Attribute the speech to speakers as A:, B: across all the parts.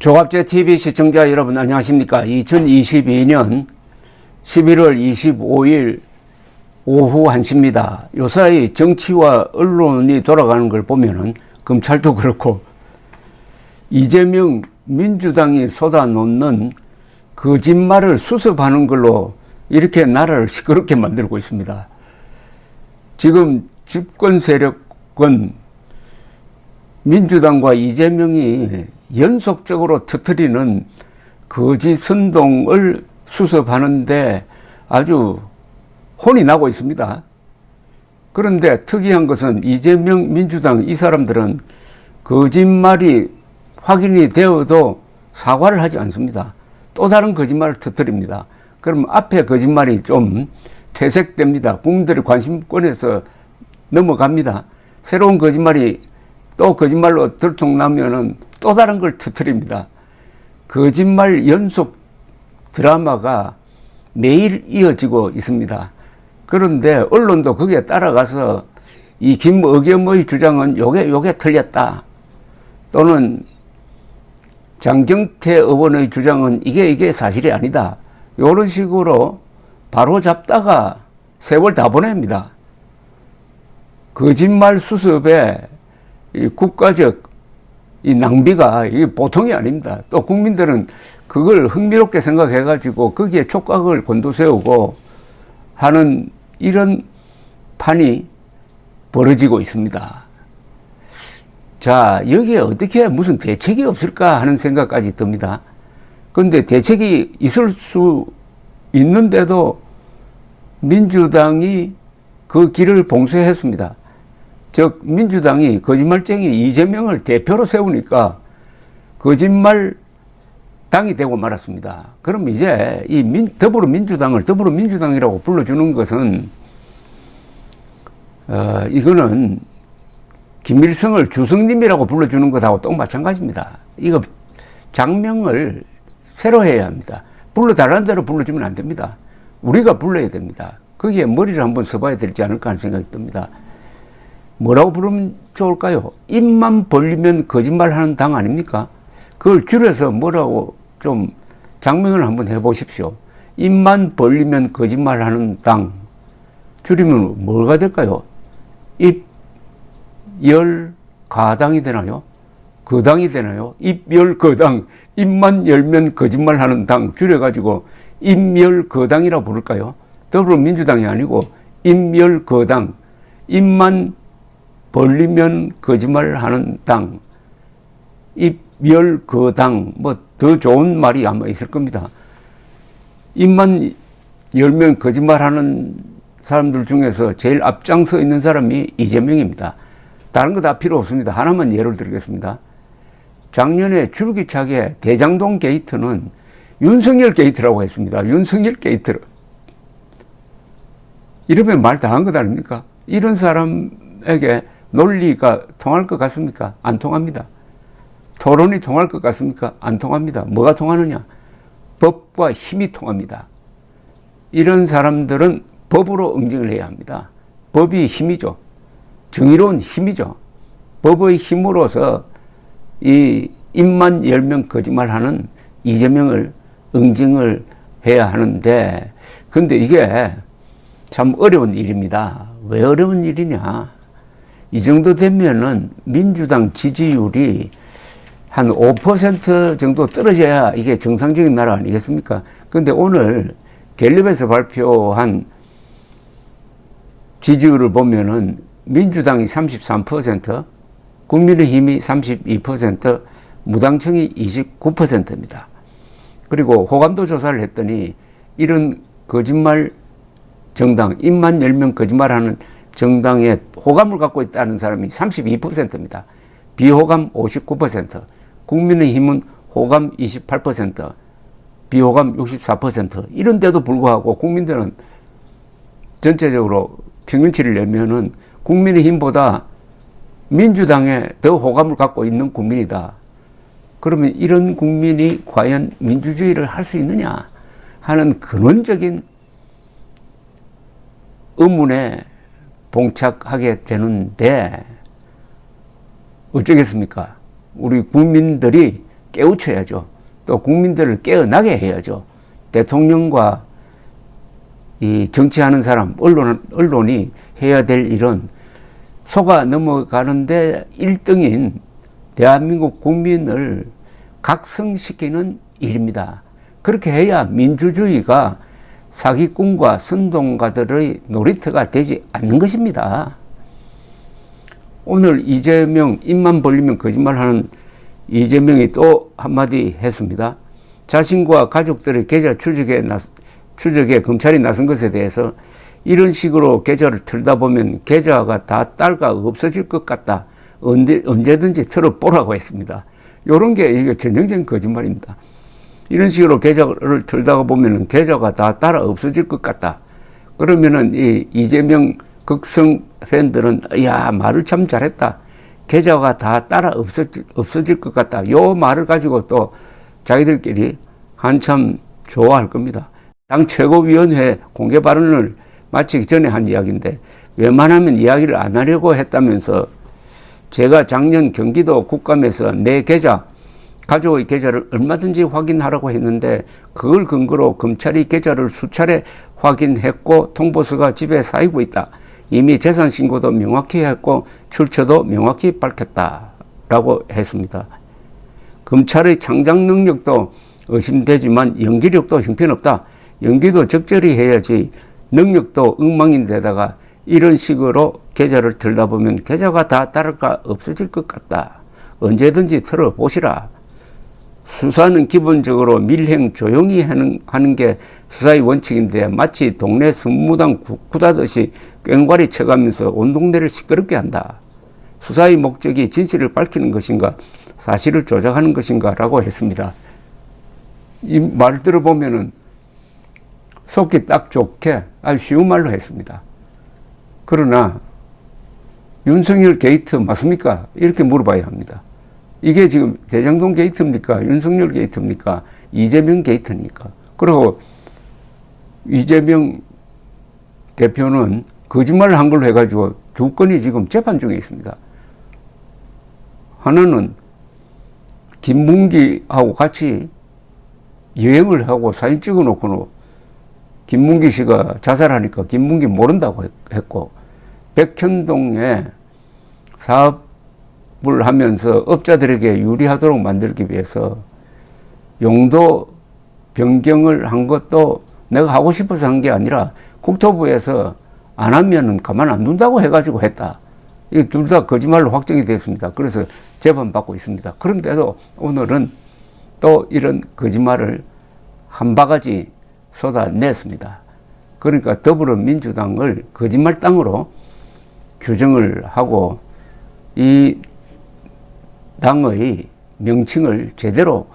A: 조갑제 TV 시청자 여러분 안녕하십니까? 2022년 11월 25일 오후 1시입니다. 요사이 정치와 언론이 돌아가는 걸 보면은 검찰도 그렇고 이재명 민주당이 쏟아놓는 거짓말을 수습하는 걸로 이렇게 나라를 시끄럽게 만들고 있습니다. 지금 집권 세력은 민주당과 이재명이 연속적으로 터뜨리는 거짓 선동을 수습하는데 아주 혼이 나고 있습니다. 그런데 특이한 것은 이재명 민주당 이 사람들은 거짓말이 확인이 되어도 사과를 하지 않습니다. 또 다른 거짓말을 터뜨립니다. 그럼 앞에 거짓말이 좀 퇴색됩니다. 국민들의 관심권에서 넘어갑니다. 새로운 거짓말이 또 거짓말로 들통나면은 또 다른 걸 터뜨립니다. 거짓말 연속 드라마가 매일 이어지고 있습니다. 그런데 언론도 거기에 따라가서 이 김의겸의 주장은 요게 틀렸다. 또는 장경태 의원의 주장은 이게 사실이 아니다. 이런 식으로 바로 잡다가 세월 다 보냅니다. 거짓말 수습에 이 국가적 이 낭비가 이 보통이 아닙니다. 또 국민들은 그걸 흥미롭게 생각해가지고 거기에 촉각을 곤두세우고 하는 이런 판이 벌어지고 있습니다. 자, 여기에 어떻게 무슨 대책이 없을까 하는 생각까지 듭니다. 그런데 대책이 있을 수 있는데도 민주당이 그 길을 봉쇄했습니다. 즉 민주당이 거짓말쟁이 이재명을 대표로 세우니까 거짓말 당이 되고 말았습니다. 그럼 이제 이 더불어민주당을 더불어민주당이라고 불러주는 것은 이거는 김일성을 주성님이라고 불러주는 것하고 또 마찬가지입니다. 이거 장명을 새로 해야 합니다. 불러달라는 대로 불러주면 안 됩니다. 우리가 불러야 됩니다. 거기에 머리를 한번 써봐야 되지 않을까 하는 생각이 듭니다. 뭐라고 부르면 좋을까요? 입만 벌리면 거짓말하는 당 아닙니까? 그걸 줄여서 뭐라고 좀 장명을 한번 해보십시오. 입만 벌리면 거짓말하는 당 줄이면 뭐가 될까요? 입열가당이 되나요? 거당이 되나요? 입열거당, 입만 열면 거짓말하는 당 줄여가지고 입열거당이라고 부를까요? 더불어민주당이 아니고 입열거당, 입만 벌리면 거짓말하는 당, 입열거당, 뭐 더 좋은 말이 아마 있을 겁니다. 입만 열면 거짓말하는 사람들 중에서 제일 앞장서 있는 사람이 이재명입니다. 다른 거 다 필요 없습니다. 하나만 예를 들겠습니다. 작년에 줄기차게 대장동 게이트는 윤석열 게이트라고 했습니다. 윤석열 게이트. 이러면 말 다 한 것 아닙니까? 이런 사람에게 논리가 통할 것 같습니까? 안 통합니다. 토론이 통할 것 같습니까? 안 통합니다. 뭐가 통하느냐? 법과 힘이 통합니다. 이런 사람들은 법으로 응징을 해야 합니다. 법이 힘이죠. 정의로운 힘이죠. 법의 힘으로서 이 입만 열면 거짓말하는 이재명을 응징을 해야 하는데, 근데 이게 참 어려운 일입니다. 왜 어려운 일이냐? 이 정도 되면은 민주당 지지율이 한 5% 정도 떨어져야 이게 정상적인 나라 아니겠습니까? 근데 오늘 갤럽에서 발표한 지지율을 보면은 민주당이 33%, 국민의힘이 32%, 무당청이 29%입니다. 그리고 호감도 조사를 했더니 이런 거짓말 정당, 입만 열면 거짓말하는 정당에 호감을 갖고 있다는 사람이 32%입니다. 비호감 59%, 국민의힘은 호감 28%, 비호감 64%. 이런데도 불구하고 국민들은 전체적으로 평균치를 내면은 국민의힘보다 민주당에 더 호감을 갖고 있는 국민이다. 그러면 이런 국민이 과연 민주주의를 할 수 있느냐 하는 근원적인 의문에 봉착하게 되는데 어쩌겠습니까? 우리 국민들이 깨우쳐야죠. 또 국민들을 깨어나게 해야죠. 대통령과 이 정치하는 사람, 언론이 해야 될 일은 속아 넘어가는데 1등인 대한민국 국민을 각성시키는 일입니다. 그렇게 해야 민주주의가 사기꾼과 선동가들의 놀이터가 되지 않는 것입니다. 오늘 이재명 입만 벌리면 거짓말하는 이재명이 또 한마디 했습니다. 자신과 가족들의 계좌 추적에 검찰이 나선 것에 대해서 이런 식으로 계좌를 틀다 보면 계좌가 다 딸과 없어질 것 같다. 언제든지 틀어보라고 했습니다. 이런 게 이게 전형적인 거짓말입니다. 이런 식으로 계좌를 틀다가 보면 계좌가 다 따라 없어질 것 같다. 그러면은 이 이재명 극성 팬들은 야 말을 참 잘했다. 계좌가 다 따라 없어질 것 같다. 요 말을 가지고 또 자기들끼리 한참 좋아할 겁니다. 당 최고위원회 공개 발언을 마치기 전에 한 이야기인데 웬만하면 이야기를 안 하려고 했다면서 제가 작년 경기도 국감에서 내 계좌, 가족의 계좌를 얼마든지 확인하라고 했는데 그걸 근거로 검찰이 계좌를 수차례 확인했고 통보서가 집에 쌓이고 있다. 이미 재산 신고도 명확히 했고 출처도 명확히 밝혔다라고 했습니다. 검찰의 창작 능력도 의심되지만 연기력도 형편없다. 연기도 적절히 해야지 능력도 엉망인데다가 이런 식으로 계좌를 틀다 보면 계좌가 다 따를까 없어질 것 같다. 언제든지 틀어보시라. 수사는 기본적으로 밀행 조용히 하는 게 수사의 원칙인데 마치 동네 선무당 굿하듯이 꽹과리 쳐가면서 온 동네를 시끄럽게 한다. 수사의 목적이 진실을 밝히는 것인가 사실을 조작하는 것인가 라고 했습니다. 이 말 들어보면은 속기 딱 좋게 아주 쉬운 말로 했습니다. 그러나 윤석열 게이트 맞습니까? 이렇게 물어봐야 합니다. 이게 지금 대장동 게이트입니까? 윤석열 게이트입니까? 이재명 게이트입니까? 그리고 이재명 대표는 거짓말을 한 걸로 해가지고 두 건이 지금 재판 중에 있습니다. 하나는 김문기하고 같이 여행을 하고 사진 찍어 놓고는 김문기 씨가 자살하니까 김문기 모른다고 했고, 백현동에 사업을 하면서 업자들에게 유리하도록 만들기 위해서 용도 변경을 한 것도 내가 하고 싶어서 한 게 아니라 국토부에서 안 하면은 가만 안 둔다고 해가지고 했다. 이 둘 다 거짓말로 확정이 됐습니다. 그래서 재판받고 있습니다. 그런데도 오늘은 또 이런 거짓말을 한 바가지 쏟아냈습니다. 그러니까 더불어민주당을 거짓말 당으로 규정을 하고 이 당의 명칭을 제대로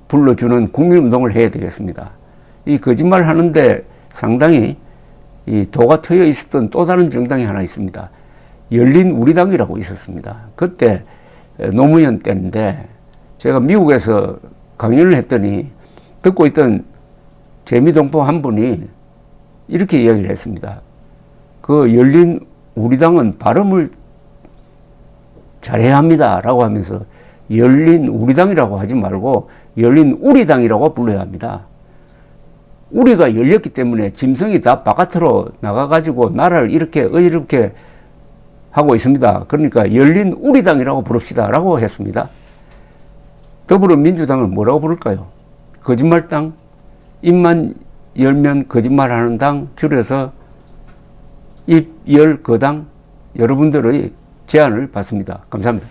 A: 불러주는 국민운동을 해야 되겠습니다. 이 거짓말 하는데 상당히 이 도가 트여 있었던 또 다른 정당이 하나 있습니다. 열린 우리당이라고 있었습니다. 그때 노무현 때인데 제가 미국에서 강연을 했더니 듣고 있던 재미동포 한 분이 이렇게 이야기를 했습니다. 그 열린 우리당은 발음을 잘해야 합니다 라고 하면서 열린 우리당이라고 하지 말고 열린 우리당이라고 불러야 합니다. 우리가 열렸기 때문에 짐승이 다 바깥으로 나가가지고 나라를 이렇게 의롭게 하고 있습니다. 그러니까 열린 우리당이라고 부릅시다 라고 했습니다. 더불어민주당을 뭐라고 부를까요? 거짓말당? 입만 열면 거짓말하는 당, 줄여서 입열거당. 여러분들의 제안을 받습니다. 감사합니다.